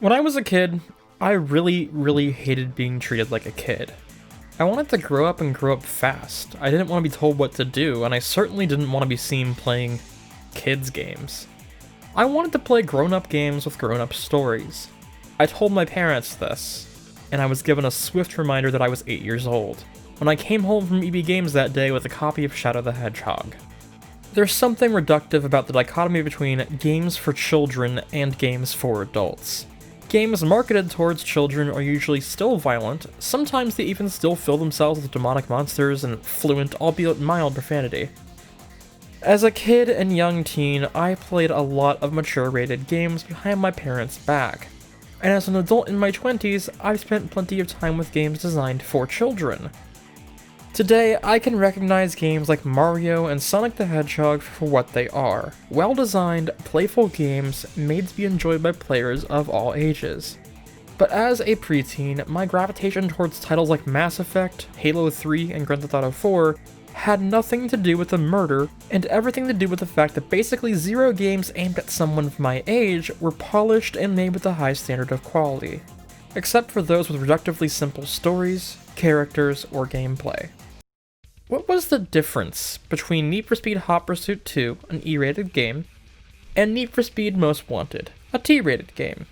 When I was a kid, I really hated being treated like a kid. I wanted to grow up and grow up fast. I didn't want to be told what to do, and I certainly didn't want to be seen playing kids' games. I wanted to play grown-up games with grown-up stories. I told my parents this, and I was given a swift reminder that I was 8 years old, when I came home from EB Games that day with a copy of Shadow the Hedgehog. There's something reductive about the dichotomy between games for children and games for adults. Games marketed towards children are usually still violent, sometimes they even still fill themselves with demonic monsters and fluent, albeit mild, profanity. As a kid and young teen, I played a lot of mature-rated games behind my parents' back. And as an adult in my 20s, I've spent plenty of time with games designed for children. Today, I can recognize games like Mario and Sonic the Hedgehog for what they are: well-designed, playful games made to be enjoyed by players of all ages. But as a preteen, my gravitation towards titles like Mass Effect, Halo 3, and Grand Theft Auto 4 had nothing to do with the murder, and everything to do with the fact that basically zero games aimed at someone of my age were polished and made with a high standard of quality, except for those with reductively simple stories, characters, or gameplay. What was the difference between Need for Speed Hot Pursuit 2, an E-rated game, and Need for Speed Most Wanted, a T-rated game?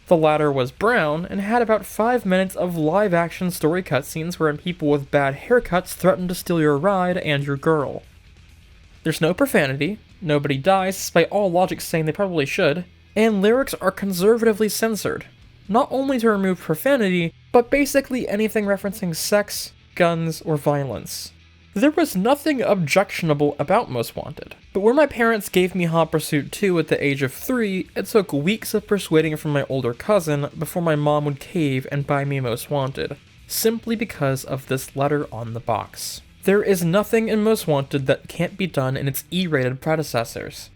The latter was brown and had about 5 minutes of live-action story cutscenes wherein people with bad haircuts threaten to steal your ride and your girl. There's no profanity, nobody dies despite all logic saying they probably should, and lyrics are conservatively censored, not only to remove profanity, but basically anything referencing sex, guns, or violence. There was nothing objectionable about Most Wanted, but where my parents gave me Hot Pursuit 2 at the age of 3, it took weeks of persuading from my older cousin before my mom would cave and buy me Most Wanted, simply because of this letter on the box. There is nothing in Most Wanted that can't be done in its E-rated predecessors.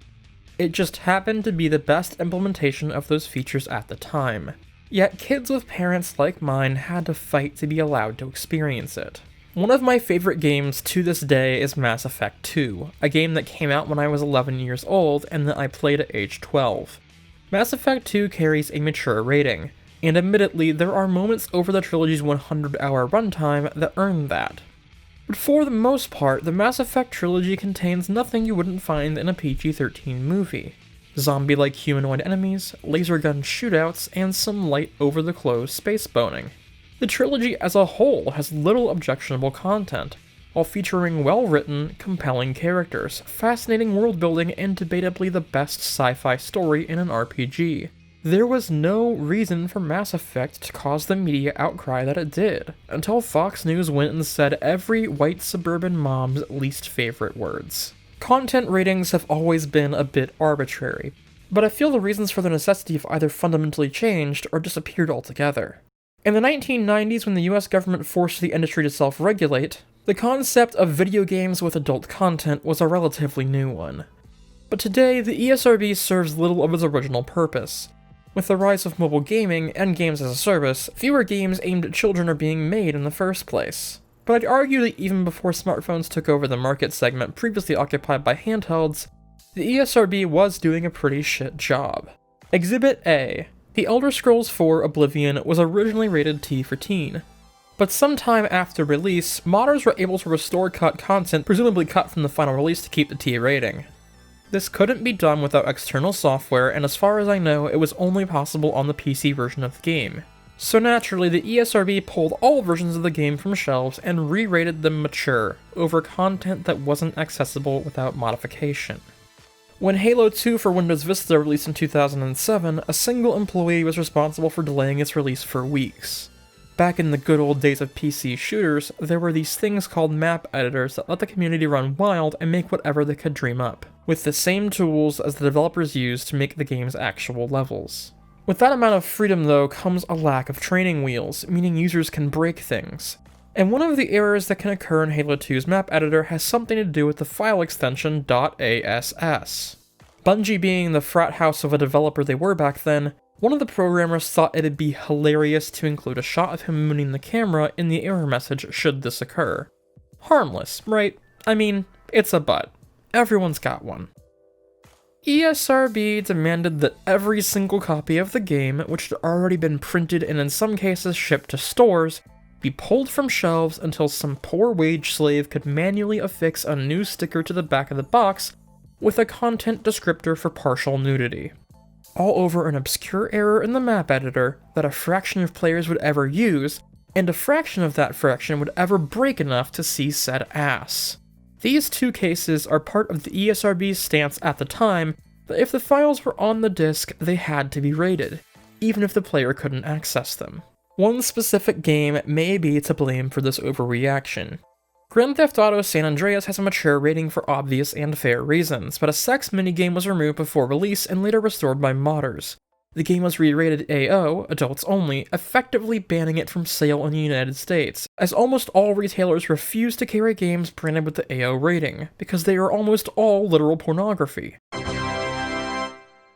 It just happened to be the best implementation of those features at the time. Yet kids with parents like mine had to fight to be allowed to experience it. One of my favorite games to this day is Mass Effect 2, a game that came out when I was 11 years old and that I played at age 12. Mass Effect 2 carries a mature rating, and admittedly there are moments over the trilogy's 100-hour runtime that earn that. But for the most part, the Mass Effect trilogy contains nothing you wouldn't find in a PG-13 movie. Zombie-like humanoid enemies, laser gun shootouts, and some light over-the-clothes space boning. The trilogy as a whole has little objectionable content, while featuring well-written, compelling characters, fascinating world-building, and debatably the best sci-fi story in an RPG. There was no reason for Mass Effect to cause the media outcry that it did, until Fox News went and said every white suburban mom's least favorite words. Content ratings have always been a bit arbitrary, but I feel the reasons for the necessity have either fundamentally changed or disappeared altogether. In the 1990s, when the US government forced the industry to self-regulate, the concept of video games with adult content was a relatively new one. But today, the ESRB serves little of its original purpose. With the rise of mobile gaming and games as a service, fewer games aimed at children are being made in the first place. But I'd argue that even before smartphones took over the market segment previously occupied by handhelds, the ESRB was doing a pretty shit job. Exhibit A. The Elder Scrolls IV Oblivion was originally rated T for teen, but sometime after release, modders were able to restore cut content presumably cut from the final release to keep the T rating. This couldn't be done without external software, and as far as I know, it was only possible on the PC version of the game. So naturally, the ESRB pulled all versions of the game from shelves and re-rated them mature, over content that wasn't accessible without modification. When Halo 2 for Windows Vista released in 2007, a single employee was responsible for delaying its release for weeks. Back in the good old days of PC shooters, there were these things called map editors that let the community run wild and make whatever they could dream up, with the same tools as the developers used to make the game's actual levels. With that amount of freedom though comes a lack of training wheels, meaning users can break things. And one of the errors that can occur in Halo 2's map editor has something to do with the file extension .ass. Bungie being the frat house of a developer they were back then, one of the programmers thought it'd be hilarious to include a shot of him mooning the camera in the error message should this occur. Harmless, right? I mean, it's a butt. Everyone's got one. ESRB demanded that every single copy of the game, which had already been printed and in some cases shipped to stores, be pulled from shelves until some poor wage slave could manually affix a new sticker to the back of the box with a content descriptor for partial nudity. All over an obscure error in the map editor that a fraction of players would ever use, and a fraction of that fraction would ever break enough to see said ass. These two cases are part of the ESRB's stance at the time that if the files were on the disk, they had to be rated, even if the player couldn't access them. One specific game may be to blame for this overreaction. Grand Theft Auto San Andreas has a mature rating for obvious and fair reasons, but a sex minigame was removed before release and later restored by modders. The game was re-rated AO, adults only, effectively banning it from sale in the United States, as almost all retailers refuse to carry games branded with the AO rating, because they are almost all literal pornography.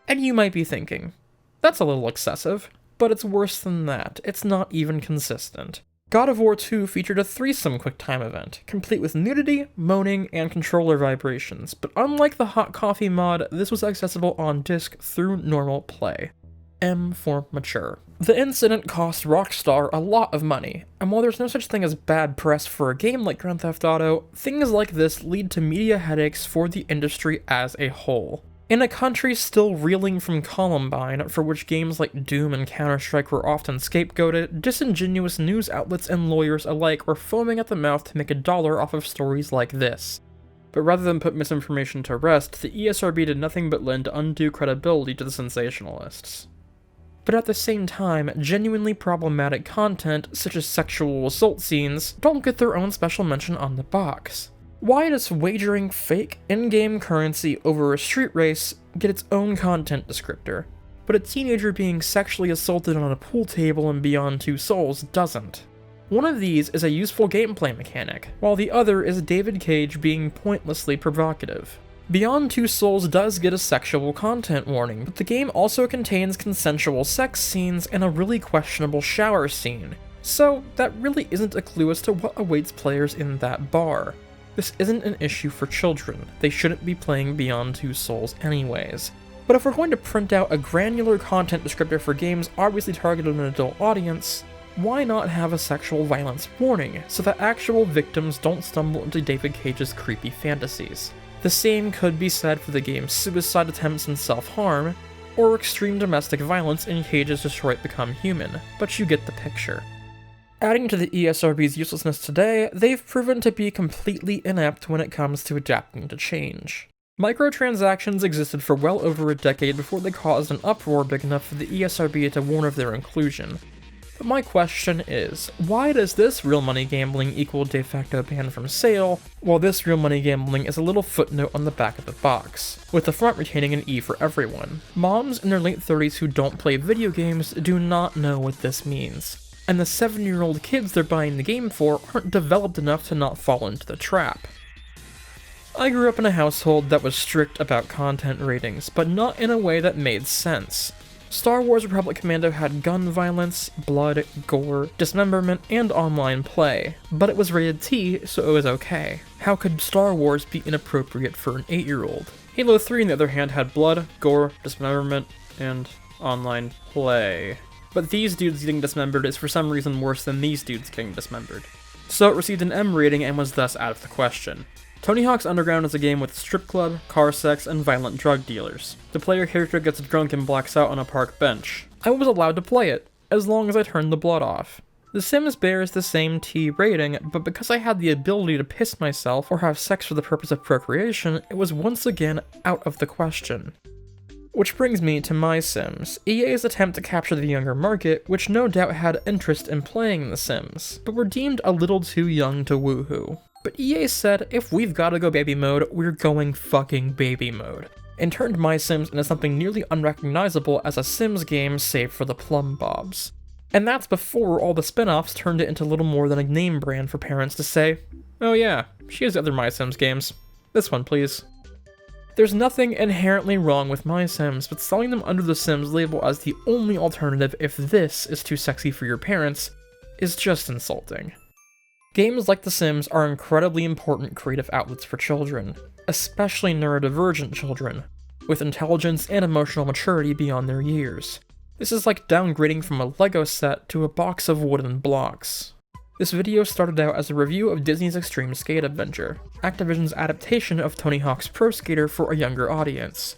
And you might be thinking, that's a little excessive, but it's worse than that, it's not even consistent. God of War 2 featured a threesome QuickTime event, complete with nudity, moaning, and controller vibrations, but unlike the Hot Coffee mod, this was accessible on disc through normal play. M for mature. The incident cost Rockstar a lot of money, and while there's no such thing as bad press for a game like Grand Theft Auto, things like this lead to media headaches for the industry as a whole. In a country still reeling from Columbine, for which games like Doom and Counter-Strike were often scapegoated, disingenuous news outlets and lawyers alike were foaming at the mouth to make $1 off of stories like this. But rather than put misinformation to rest, the ESRB did nothing but lend undue credibility to the sensationalists. But at the same time, genuinely problematic content, such as sexual assault scenes, don't get their own special mention on the box. Why does wagering fake in-game currency over a street race get its own content descriptor, but a teenager being sexually assaulted on a pool table in Beyond Two Souls doesn't? One of these is a useful gameplay mechanic, while the other is David Cage being pointlessly provocative. Beyond Two Souls does get a sexual content warning, but the game also contains consensual sex scenes and a really questionable shower scene, so that really isn't a clue as to what awaits players in that bar. This isn't an issue for children, they shouldn't be playing Beyond Two Souls anyways. But if we're going to print out a granular content descriptor for games obviously targeted at an adult audience, why not have a sexual violence warning, so that actual victims don't stumble into David Cage's creepy fantasies? The same could be said for the game's suicide attempts and self-harm, or extreme domestic violence in Cage's Detroit Become Human, but you get the picture. Adding to the ESRB's uselessness today, they've proven to be completely inept when it comes to adapting to change. Microtransactions existed for well over a decade before they caused an uproar big enough for the ESRB to warn of their inclusion. But my question is, why does this real money gambling equal de facto ban from sale, while this real money gambling is a little footnote on the back of the box, with the front retaining an E for everyone? Moms in their late 30s who don't play video games do not know what this means. And the 7-year-old kids they're buying the game for aren't developed enough to not fall into the trap. I grew up in a household that was strict about content ratings, but not in a way that made sense. Star Wars Republic Commando had gun violence, blood, gore, dismemberment, and online play, but it was rated T, so it was okay. How could Star Wars be inappropriate for an 8-year-old? Halo 3, on the other hand, had blood, gore, dismemberment, and online play. But these dudes getting dismembered is for some reason worse than these dudes getting dismembered. So it received an M rating and was thus out of the question. Tony Hawk's Underground is a game with strip club, car sex, and violent drug dealers. The player character gets drunk and blacks out on a park bench. I was allowed to play it, as long as I turned the blood off. The Sims bears the same T rating, but because I had the ability to piss myself or have sex for the purpose of procreation, it was once again out of the question. Which brings me to My Sims, EA's attempt to capture the younger market, which no doubt had interest in playing The Sims, but were deemed a little too young to woohoo. But EA said, if we've gotta go baby mode, we're going fucking baby mode, and turned My Sims into something nearly unrecognizable as a Sims game save for the plumb bobs. And that's before all the spin-offs turned it into little more than a name brand for parents to say, oh yeah, she has other My Sims games. This one, please. There's nothing inherently wrong with My Sims, but selling them under the Sims label as the only alternative if this is too sexy for your parents is just insulting. Games like The Sims are incredibly important creative outlets for children, especially neurodivergent children. with intelligence and emotional maturity beyond their years. This is like downgrading from a Lego set to a box of wooden blocks. This video started out as a review of Disney's Extreme Skate Adventure, Activision's adaptation of Tony Hawk's Pro Skater for a younger audience.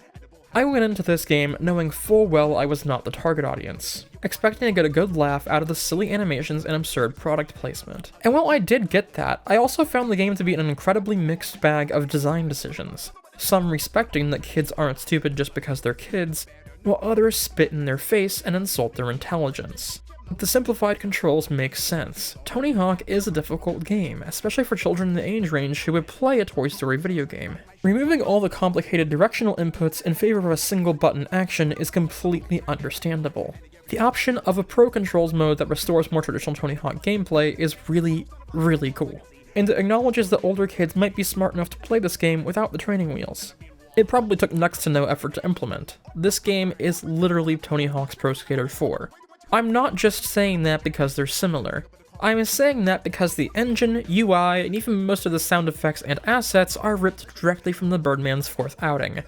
I went into this game knowing full well I was not the target audience, expecting to get a good laugh out of the silly animations and absurd product placement. And while I did get that, I also found the game to be an incredibly mixed bag of design decisions, some respecting that kids aren't stupid just because they're kids, while others spit in their face and insult their intelligence. The simplified controls make sense. Tony Hawk is a difficult game, especially for children in the age range who would play a Toy Story video game. Removing all the complicated directional inputs in favor of a single button action is completely understandable. The option of a Pro Controls mode that restores more traditional Tony Hawk gameplay is really cool, and it acknowledges that older kids might be smart enough to play this game without the training wheels. It probably took next to no effort to implement. This game is literally Tony Hawk's Pro Skater 4. I'm not just saying that because they're similar. I'm saying that because the engine, UI, and even most of the sound effects and assets are ripped directly from the Birdman's fourth outing.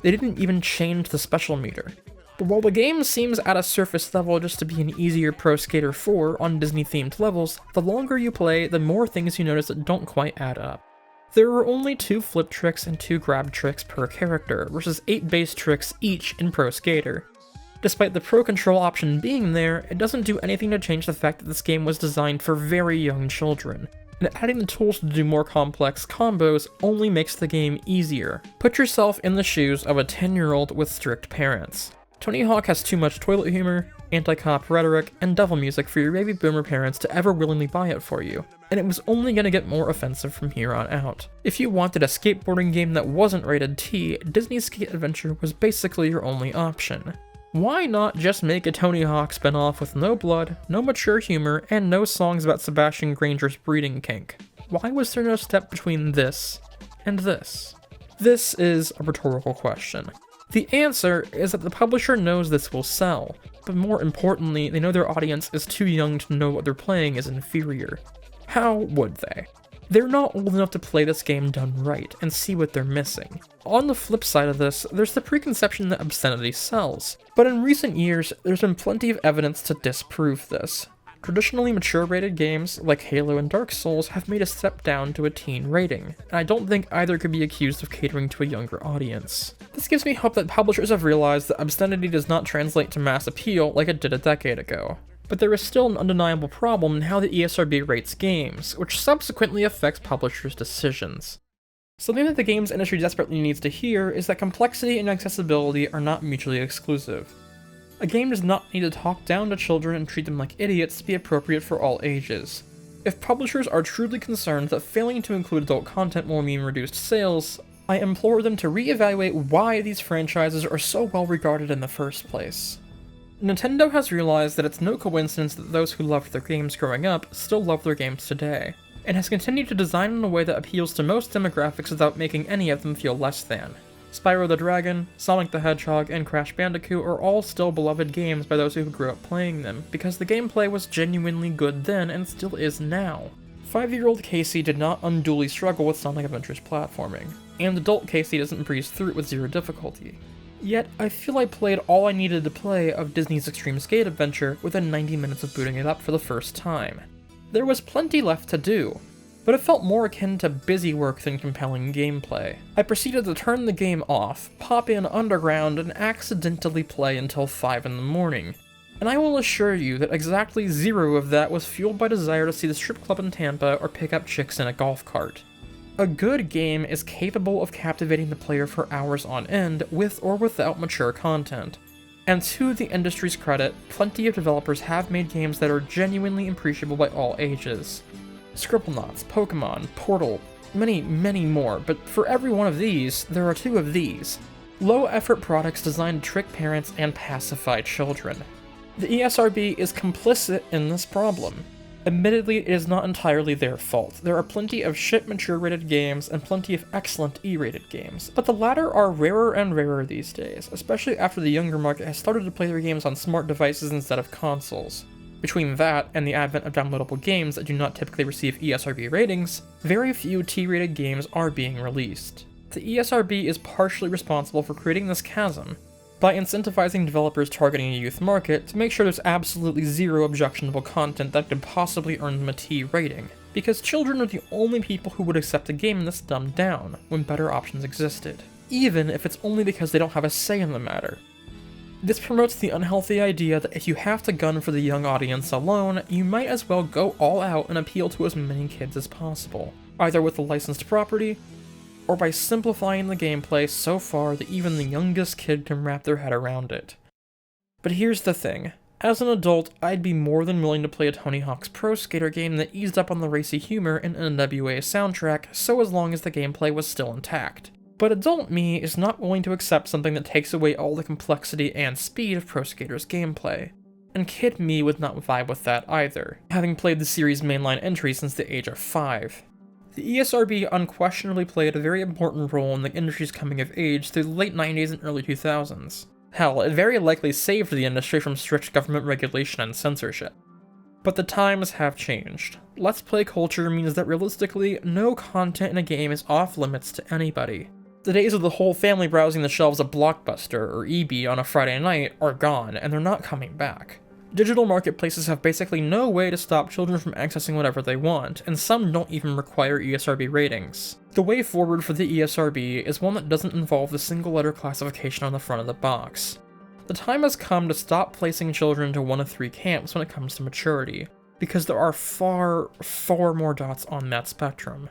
They didn't even change the special meter. But while the game seems at a surface level just to be an easier Pro Skater 4 on Disney-themed levels, the longer you play, the more things you notice that don't quite add up. There are only 2 flip tricks and 2 grab tricks per character, versus 8 base tricks each in Pro Skater. Despite the Pro Control option being there, it doesn't do anything to change the fact that this game was designed for very young children, and adding the tools to do more complex combos only makes the game easier. Put yourself in the shoes of a 10-year-old with strict parents. Tony Hawk has too much toilet humor, anti-cop rhetoric, and devil music for your baby boomer parents to ever willingly buy it for you, and it was only going to get more offensive from here on out. If you wanted a skateboarding game that wasn't rated T, Disney's Skate Adventure was basically your only option. Why not just make a Tony Hawk spin-off with no blood, no mature humor, and no songs about Sebastian Granger's breeding kink? Why was there no step between this and this? This is a rhetorical question. The answer is that the publisher knows this will sell, but more importantly, they know their audience is too young to know what they're playing is inferior. How would they? They're not old enough to play this game done right and see what they're missing. On the flip side of this, there's the preconception that obscenity sells, but in recent years, there's been plenty of evidence to disprove this. Traditionally mature rated games, like Halo and Dark Souls, have made a step down to a teen rating, and I don't think either could be accused of catering to a younger audience. This gives me hope that publishers have realized that obscenity does not translate to mass appeal like it did a decade ago. But there is still an undeniable problem in how the ESRB rates games, which subsequently affects publishers' decisions. Something that the games industry desperately needs to hear is that complexity and accessibility are not mutually exclusive. A game does not need to talk down to children and treat them like idiots to be appropriate for all ages. If publishers are truly concerned that failing to include adult content will mean reduced sales, I implore them to reevaluate why these franchises are so well regarded in the first place. Nintendo has realized that it's no coincidence that those who loved their games growing up still love their games today, and has continued to design in a way that appeals to most demographics without making any of them feel less than. Spyro the Dragon, Sonic the Hedgehog, and Crash Bandicoot are all still beloved games by those who grew up playing them, because the gameplay was genuinely good then and still is now. 5-year-old Casey did not unduly struggle with Sonic Adventure's platforming, and adult Casey doesn't breeze through it with zero difficulty. Yet, I feel I played all I needed to play of Disney's Extreme Skate Adventure within 90 minutes of booting it up for the first time. There was plenty left to do, but it felt more akin to busy work than compelling gameplay. I proceeded to turn the game off, pop in underground, and accidentally play until 5 in the morning. And I will assure you that exactly 0 of that was fueled by desire to see the strip club in Tampa or pick up chicks in a golf cart. A good game is capable of captivating the player for hours on end, with or without mature content. And to the industry's credit, plenty of developers have made games that are genuinely appreciable by all ages. Scribblenauts, Pokemon, Portal, many more, but for every one of these, there are 2 of these. Low-effort products designed to trick parents and pacify children. The ESRB is complicit in this problem. Admittedly, it is not entirely their fault. There are plenty of shit mature-rated games and plenty of excellent E-rated games, but the latter are rarer and rarer these days, especially after the younger market has started to play their games on smart devices instead of consoles. Between that and the advent of downloadable games that do not typically receive ESRB ratings, very few T-rated games are being released. The ESRB is partially responsible for creating this chasm by incentivizing developers targeting a youth market to make sure there's absolutely zero objectionable content that could possibly earn them a T rating, because children are the only people who would accept a game this dumbed down when better options existed, even if it's only because they don't have a say in the matter. This promotes the unhealthy idea that if you have to gun for the young audience alone, you might as well go all out and appeal to as many kids as possible, either with a licensed property, or by simplifying the gameplay so far that even the youngest kid can wrap their head around it. But here's the thing. As an adult, I'd be more than willing to play a Tony Hawk's Pro Skater game that eased up on the racy humor and NWA soundtrack, so as long as the gameplay was still intact. But adult me is not willing to accept something that takes away all the complexity and speed of Pro Skater's gameplay. And kid me would not vibe with that either, having played the series' mainline entry since the age of 5. The ESRB unquestionably played a very important role in the industry's coming of age through the late 90s and early 2000s. Hell, it very likely saved the industry from strict government regulation and censorship. But the times have changed. Let's play culture means that realistically, no content in a game is off limits to anybody. The days of the whole family browsing the shelves of Blockbuster or EB on a Friday night are gone, and they're not coming back. Digital marketplaces have basically no way to stop children from accessing whatever they want, and some don't even require ESRB ratings. The way forward for the ESRB is one that doesn't involve the single-letter classification on the front of the box. The time has come to stop placing children into one of 3 camps when it comes to maturity, because there are far, far more dots on that spectrum.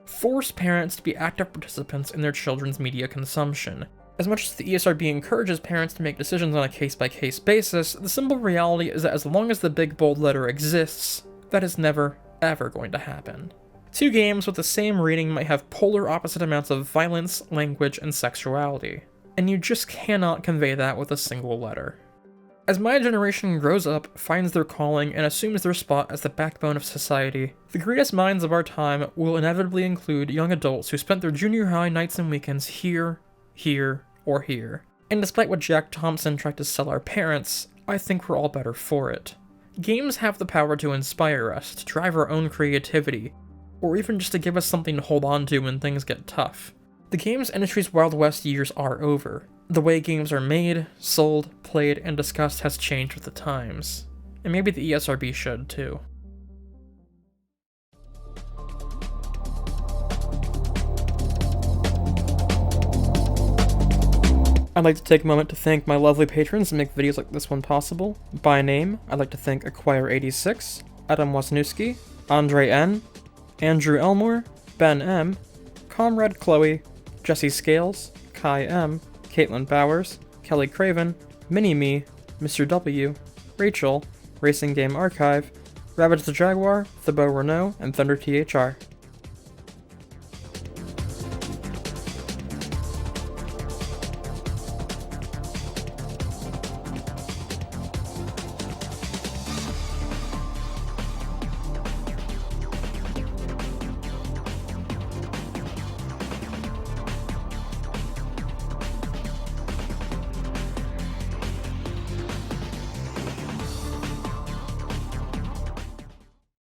Force parents to be active participants in their children's media consumption. As much as the ESRB encourages parents to make decisions on a case-by-case basis, the simple reality is that as long as the big bold letter exists, that is never, ever going to happen. 2 games with the same rating might have polar opposite amounts of violence, language, and sexuality, and you just cannot convey that with a single letter. As my generation grows up, finds their calling, and assumes their spot as the backbone of society, the greatest minds of our time will inevitably include young adults who spent their junior high nights and weekends here, or here. And despite what Jack Thompson tried to sell our parents, I think we're all better for it. Games have the power to inspire us, to drive our own creativity, or even just to give us something to hold on to when things get tough. The games industry's Wild West years are over. The way games are made, sold, played, and discussed has changed with the times. And maybe the ESRB should too. I'd like to take a moment to thank my lovely patrons that make videos like this one possible. By name, I'd like to thank Acquire86, Adam Wasniewski, Andre N, Andrew Elmore, Ben M, Comrade Chloe, Jesse Scales, Kai M, Caitlin Bowers, Kelly Craven, Mini-Me, Mr. W, Rachel, Racing Game Archive, Ravage the Jaguar, Thibaut Renault, and Thunder THR.